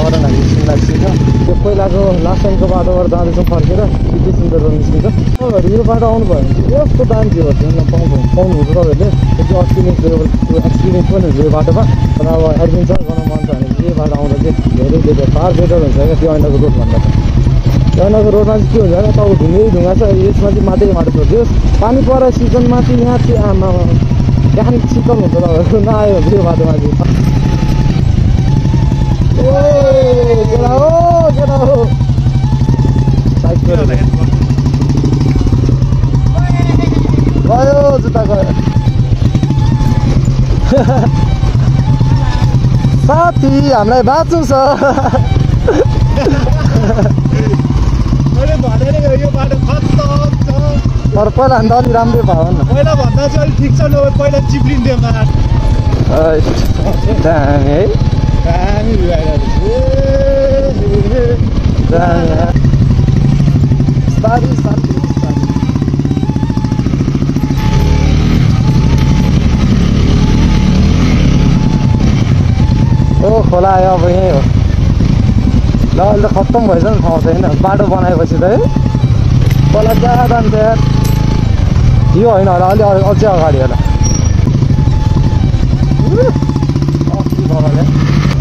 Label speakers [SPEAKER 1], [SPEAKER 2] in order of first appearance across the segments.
[SPEAKER 1] हरन हामी निस्किन्छ त्यो पहिलाको लास्ट टाइमको बाटोबाट जाँदैछौँ फर्केर के सुन्दर निस्किन्छ यो बाटो आउनु भयो भने यस्तो दाम थियो पाउनुहुन्छ तपाईँहरूले त्यो एक्सपिरियन्स त्यो एक्सपिरियन्स पनि हुन्छ यो बाटोमा तर अब एडभेन्चर गर्न मन छ भने यो बाटो आउँदा चाहिँ धेरै धेरै फार बेटर हुन्छ क्या त्यो ऐनाको रोडभन्दा त्यो ऐनाको रोडमा चाहिँ के हुन्छ भने तपाईँ ढुङ्गै ढुङ्गा छ यसमा चाहिँ मात्रै माटो छोड्थ्यो पानी परेर सिजनमा चाहिँ यहाँ चाहिँ आमा बिहान शीतल हुन्छ तपाईँहरू नआयो भने यो बाटोमा चाहिँ गयो जुत्ता गयो साथी हामीलाई बाँच्नु छ तर पहिला भन्दा अलिक राम्रै भयो नि
[SPEAKER 2] पहिला भन्दा चाहिँ अलिक ठिक छ न पहिला चिप्लिन्थ्यो मार
[SPEAKER 1] दामी है
[SPEAKER 2] दामी
[SPEAKER 1] ओ खोला आयो अब यहीँ हो ल अहिले त खत्तम भएछ नि ठाउँ छैन बाटो बनाएपछि त है खोला कहाँ जान्छ यार यो होइन होला अलि अझै अगाडि होला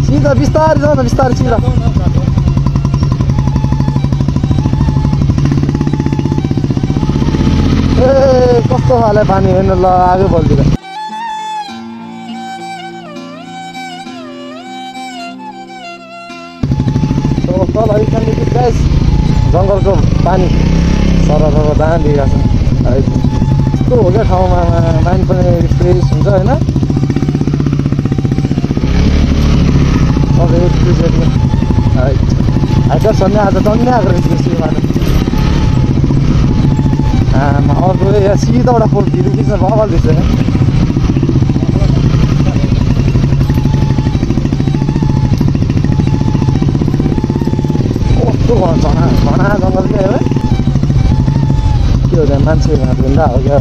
[SPEAKER 1] सिधा बिस्तारै जाऊ न बिस्तारै सिधा ए कस्तो खाले पानी हेर्नु ल आगो बल्तिर तल यहाँदेखि गाइस जङ्गलको पानी सरर दाना दिइरहेको छ है यस्तो हो क्या ठाउँमा माइन्ड पनि रिफ्रेस हुन्छ होइन सबै एक्सपिरियन्स है हाइटर छ नि आज टन्नै आएको रहेछ यो बाटो अर्को यहाँ सिधौँडा पोल भिडियो खिच्न बगल दिन्छ घना जङ्गल क्या हो के हो त्यहाँ मान्छे ढुङ्गा हो क्या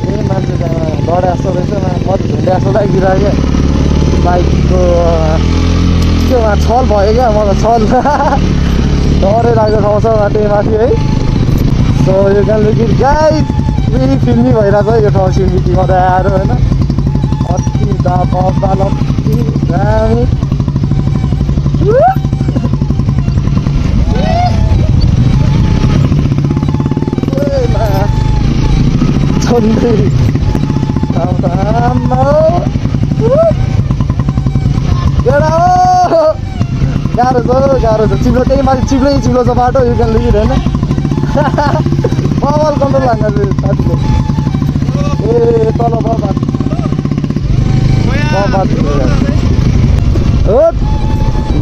[SPEAKER 1] ए मान्छे त्यहाँ लडे जस्तो रहेछ म झुन्डे जस्तो लागिरहेको क्या बाइकको के हो छल भयो क्या मलाई छल डरै लागेको ठाउँ छ माथि माथि है सो यो कालिम्पोङ गाई फिल्मी भइरहेको है यो ठाउँ सिलगढी मात्रै आएर होइन अति दामी छन्दै गाह्रो छ चिप्लो त्यही माथि चिप्लै चिप्लो छ बाटो यो क्यान लिएर होइन बबल कन्ट्रोल हान्न साथीले ए तल हो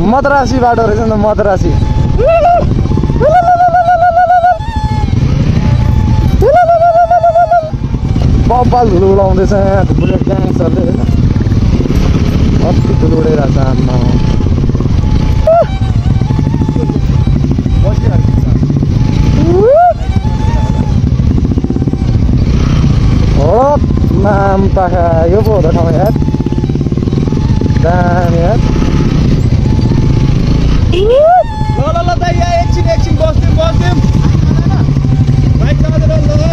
[SPEAKER 1] मद्रासी बाटो रहेछ नि त मद्रासी बब्बाल धुलो उडाउँदैछ यहाँ बुलेट ग्याङ्सहरूले होइन कति धुलो उडाइरहेको छ आमा नाम पाखा यो पो हो त ठाउँ यार दामी यार
[SPEAKER 2] ल त यहाँ एकछिन बस्दिउँ बाइक चलाउँदै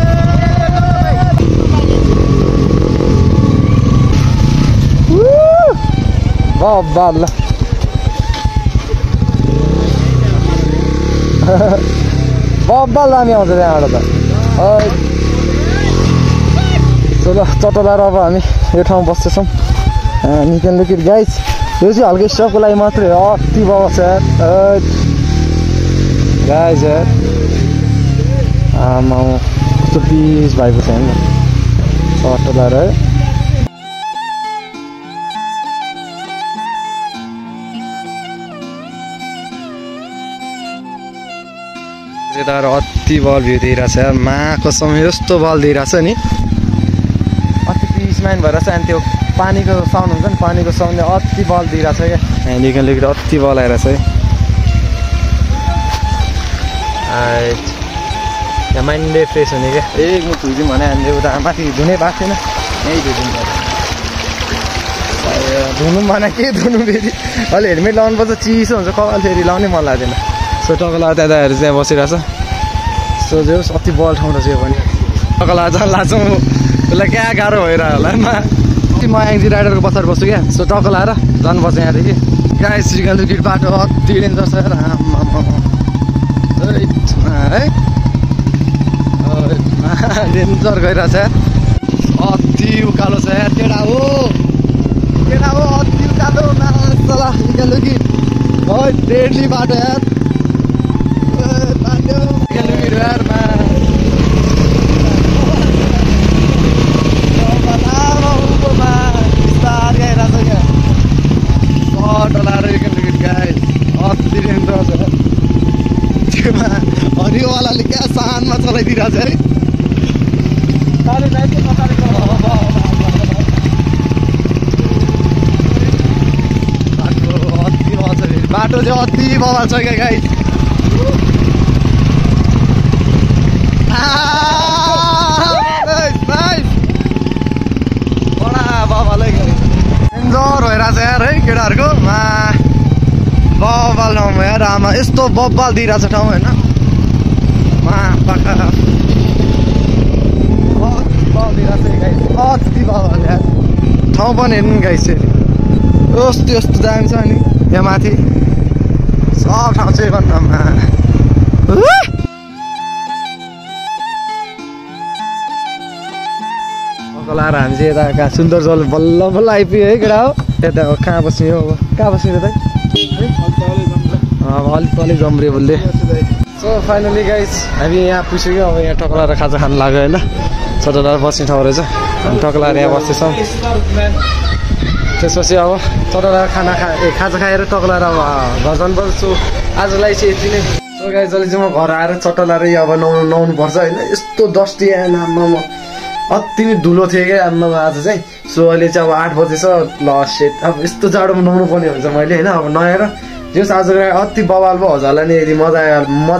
[SPEAKER 1] बब्बाल बब्बाल दामी आउँछ त्यहाँबाट त चलो चटलाएर अब हामी यो ठाउँ बस्दैछौँ निकन गाइस यो चाहिँ हल्का स्टपको लागि मात्रै हो अति बस यार गाइस यार आमा कस्तो पिस भएको छ होइन चटलाएर है यताबाट अति बल भ्यू दिइरहेछ यार माको समय यस्तो बल दिइरहेछ नि अति पिस माइन्ड भएर चाहिँ अनि त्यो पानीको साउन्ड हुन्छ नि पानीको साउन्डले अति बल दिइरहेछ क्या यहाँदेखि लिएर अति बल आइरहेछ है यहाँ माइन्डै फ्रेस हुने क्या एक मुख धुइदिउँ भने हामीले उता माथि धुनै पाएको थिएन यहीँ धुइदिउँ धुनु mana के धुनु फेरि अहिले हेलमेट लाउनु पर्छ चिसो हुन्छ कपाल फेरि लाउनै मन लाग्दैन सो टकला दादाहरू चाहिँ बसिरहेछ सो जो अति बल ठाउँ रहेछ यो पनि टकला झन् लान्छौँ उसलाई क्या गाह्रो भइरह्यो होला म एङ्जी राइडरको पछाडि बस्छु क्या सो टकला र जानुपर्छ यहाँदेखि गाई श्रीगन्धुकीट बाटो अति डेन्जर छ है डेन्जर गइरहेछ अति उकालो छ यार केटा हो अति उकालो नाला श्रीगन्धुकीट बहुत डेडली बाटो यार श्रीगन्धुकीट यार हरियोवालाले क्या सानमा चलाइदिरहेछ है बाटो चाहिँ अति बवाल छ क्या गाई बडा बवालै डेन्जर भइरहेछ यार है केटाहरूको बवाल ठाउँमा यार आमा यस्तो बवाल दिइरहेछ ठाउँ होइन अति बवाल यार ठाउँ पनि हेर्नु गाइस यस्तो यस्तो दामी छ नि यहाँ माथि सब ठाउँ चाहिँ भन्दामा लाएर हामी चाहिँ यता कहाँ सुन्दर जल बल्ल बल्ल आइपुग्यो है केटा हो यता कहाँ बस्ने हो अब कहाँ बस्ने त अलिक तलै जम्रे बोल्दै सो फाइनली गाइस हामी यहाँ पुगिसक्यो अब यहाँ टक्लाएर खाजा खानु लाग्यो होइन चटलाएर बस्ने ठाउँ रहेछ हामी टक्लाएर यहाँ बस्दैछौँ त्यसपछि अब चटलाएर खाजा खाएर टक्लाएर अब घर जानुपर्छ सो आजलाई चाहिँ यति नै सो गाइस जसले चाहिँ म घर आएर चटलाएर अब नुहाउनु पर्छ होइन यस्तो डस्टी आमा अति नै धुलो थियो क्या आमा आज चाहिँ सो अहिले चाहिँ अब 8 बजे छ ल सेट अब यस्तो जाडोमा नुहाउनु पर्ने हुन्छ मैले होइन अब नआएर जस आजको अति बवाल भयो हजुरलाई नि यदि मजा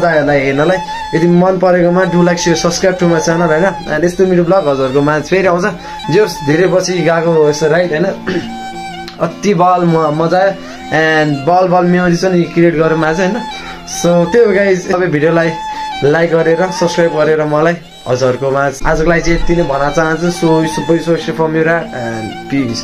[SPEAKER 1] आयो हेर्नलाई यदि मन परेकोमा do like share subscribe to my channel होइन एन्ड यस्तो मेरो ब्लग हजुरको मा फेरि आउँछ जस धेरै पछि गएको यसो राइट होइन अति बल मजा आयो एन्ड बल मेमोरी चाहिँ क्रिएट गरेर मा चाहिँ होइन सो त्यो गाइज सबै भिडियोलाई लाइक गरेर सब्सक्राइब गरेर मलाई हजुरको मा आजको लागि चाहिँ यति नै भन्न चाहन्छु so from you and piece